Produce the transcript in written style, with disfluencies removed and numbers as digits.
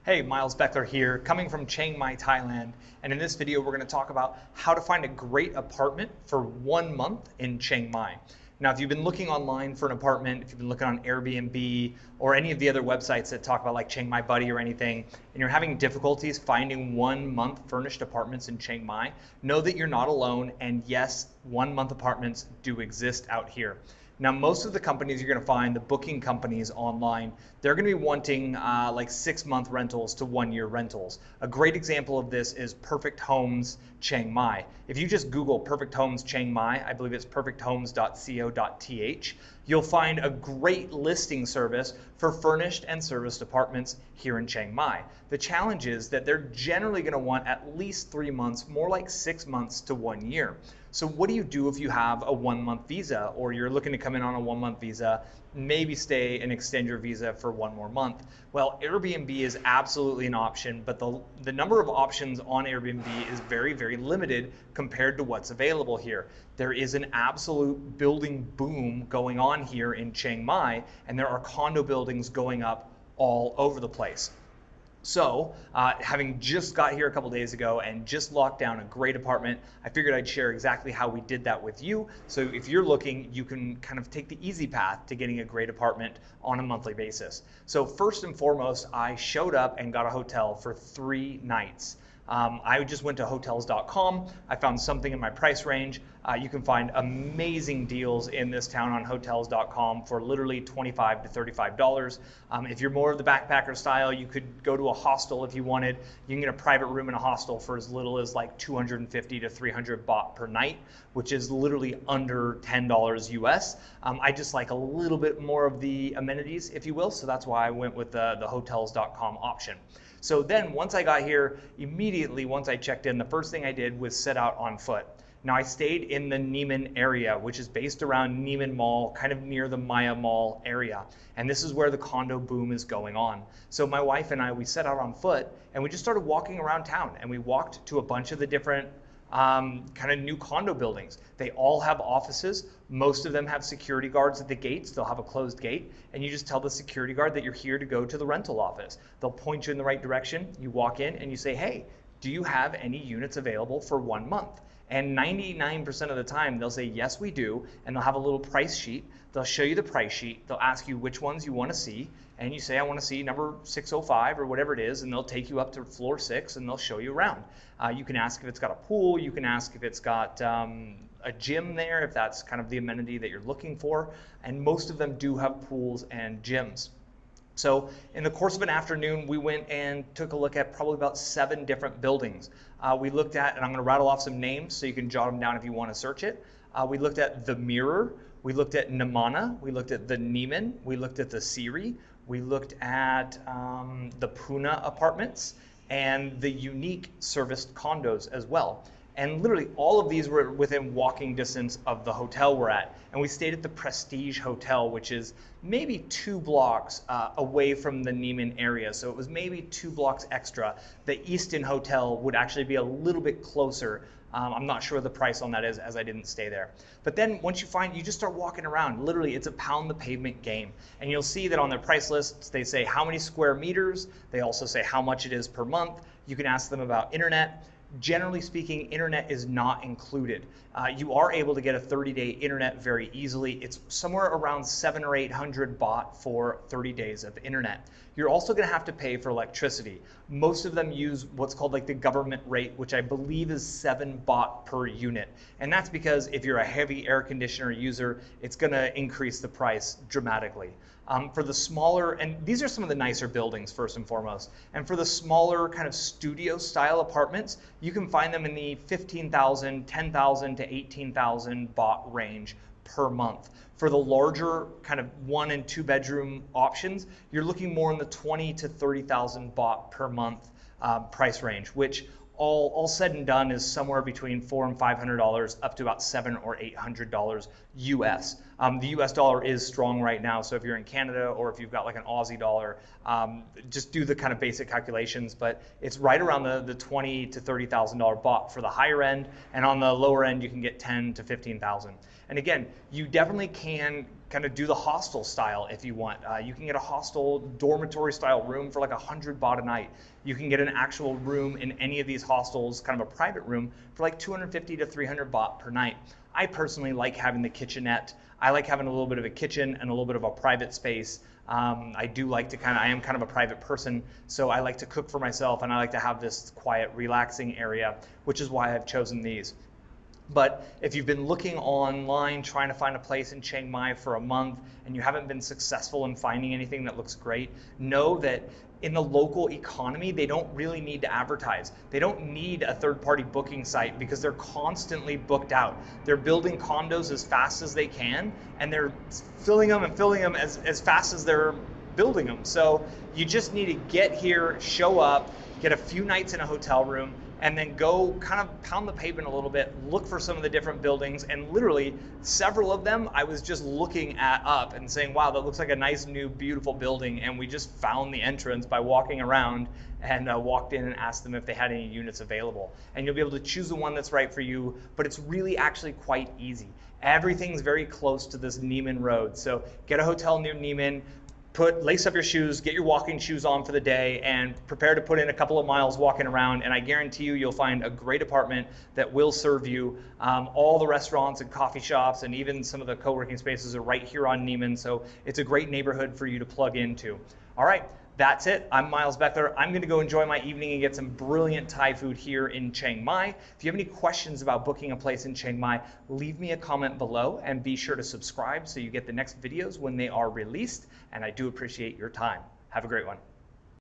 Hey, Miles Beckler here, coming from Chiang Mai, Thailand. And in this video, we're going to talk about how to find a great apartment for 1 month in Chiang Mai. Now, if you've been looking online for an apartment, if you've been looking on Airbnb or any of the other websites that talk about like Chiang Mai Buddy or anything, and you're having difficulties finding 1 month furnished apartments in Chiang Mai, know that you're not alone. And yes, 1 month apartments do exist out here. Now, most of the companies you're going to find, the booking companies online, they're going to be wanting like 6 month rentals to 1 year rentals. A great example of this is Perfect Homes Chiang Mai. If you just Google Perfect Homes Chiang Mai, I believe it's perfecthomes.co.th, you'll find a great listing service for furnished and serviced apartments here in Chiang Mai. The challenge is that they're generally going to want at least 3 months, more like 6 months to 1 year. So what do you do if you have a 1 month visa, or you're looking to come in on a 1 month visa, maybe stay and extend your visa for 1 more month? Well, Airbnb is absolutely an option, but the number of options on Airbnb is very, very limited compared to what's available here. There is an absolute building boom going on here in Chiang Mai, and there are condo buildings going up all over the place. So, having just got here a couple days ago and just locked down a great apartment, I figured I'd share exactly how we did that with you. So if you're looking, you can kind of take the easy path to getting a great apartment on a monthly basis. So first and foremost, I showed up and got a hotel for 3 nights. I just went to hotels.com. I found something in my price range. You can find amazing deals in this town on hotels.com for literally $25 to $35. If you're more of the backpacker style, you could go to a hostel if you wanted. You can get a private room in a hostel for as little as like 250 to 300 baht per night, which is literally under $10 US. I just like a little bit more of the amenities, if you will, so that's why I went with the hotels.com option. So then once I got here, immediately once I checked in, the first thing I did was set out on foot. Now I stayed in the Nomad area, which is based around Nomad Mall, kind of near the Maya Mall area. And this is where the condo boom is going on. So my wife and I, we set out on foot and we just started walking around town, and we walked to a bunch of the different kind of new condo buildings. They all have offices. Most of them have security guards at the gates. They'll have a closed gate, and you just tell the security guard that you're here to go to the rental office. They'll point you in the right direction. You walk in and you say, hey, do you have any units available for 1 month? And 99% of the time, they'll say, yes, we do. And they'll have a little price sheet. They'll show you the price sheet. They'll ask you which ones you want to see. And you say, I want to see number 605 or whatever it is. And they'll take you up to floor 6 and they'll show you around. You can ask if it's got a pool. You can ask if it's got a gym there, if that's kind of the amenity that you're looking for. And most of them do have pools and gyms. So in the course of an afternoon, we went and took a look at probably about 7 different buildings. We looked at, and I'm going to rattle off some names so you can jot them down if you want to search it. We looked at the Mirror. We looked at Namana. We looked at the Neiman. We looked at the Siri. We looked at the Pune Apartments and the Unique serviced condos as well. And literally all of these were within walking distance of the hotel we're at. And we stayed at the Prestige Hotel, which is maybe 2 blocks away from the Neiman area. So it was maybe 2 blocks extra. The Easton Hotel would actually be a little bit closer. I'm not sure what the price on that is, as I didn't stay there. But then once you just start walking around. Literally, it's a pound the pavement game. And you'll see that on their price lists, they say how many square meters. They also say how much it is per month. You can ask them about internet. Generally speaking, internet is not included. You are able to get a 30-day internet very easily. It's somewhere around 700 or 800 baht for 30 days of internet. You're also going to have to pay for electricity. Most of them use what's called like the government rate, which I believe is 7 baht per unit. And that's because if you're a heavy air conditioner user, it's going to increase the price dramatically. For the smaller, and these are some of the nicer buildings first and foremost, and for the smaller kind of studio style apartments, you can find them in the 15,000, 10,000 to 18,000 baht range per month. For the larger kind of 1 and 2 bedroom options, you're looking more in the 20 to 30,000 baht per month price range, which all said and done is somewhere between $400 and $500 up to about $700 or $800 US. The US dollar is strong right now, so if you're in Canada or if you've got like an Aussie dollar, just do the kind of basic calculations, but it's right around the $20,000 to $30,000 baht for the higher end, and on the lower end you can get 10 to 15,000. And again, you definitely can kind of do the hostel style if you want. You can get a hostel dormitory style room for like 100 baht a night. You can get an actual room in any of these hostels, kind of a private room, for like 250 to 300 baht per night. I personally like having the kitchenette. I like having a little bit of a kitchen and a little bit of a private space. I do like to I am kind of a private person, so I like to cook for myself and I like to have this quiet, relaxing area, which is why I've chosen these. But if you've been looking online trying to find a place in Chiang Mai for a month and you haven't been successful in finding anything that looks great, know that in the local economy, they don't really need to advertise. They don't need a third-party booking site because they're constantly booked out. They're building condos as fast as they can, and they're filling them as fast as they're building them. So you just need to get here, show up, get a few nights in a hotel room, and then go kind of pound the pavement a little bit, look for some of the different buildings, and literally several of them I was just looking up and saying, wow, that looks like a nice new beautiful building, and we just found the entrance by walking around and walked in and asked them if they had any units available. And you'll be able to choose the one that's right for you, but it's really actually quite easy. Everything's very close to this Neiman Road, so get a hotel near Neiman, lace up your shoes, get your walking shoes on for the day, and prepare to put in a couple of miles walking around, and I guarantee you'll find a great apartment that will serve you. All the restaurants and coffee shops and even some of the co-working spaces are right here on Neiman, so it's a great neighborhood for you to plug into. All right, that's it. I'm Miles Beckler. I'm going to go enjoy my evening and get some brilliant Thai food here in Chiang Mai. If you have any questions about booking a place in Chiang Mai, leave me a comment below and be sure to subscribe so you get the next videos when they are released. And I do appreciate your time. Have a great one.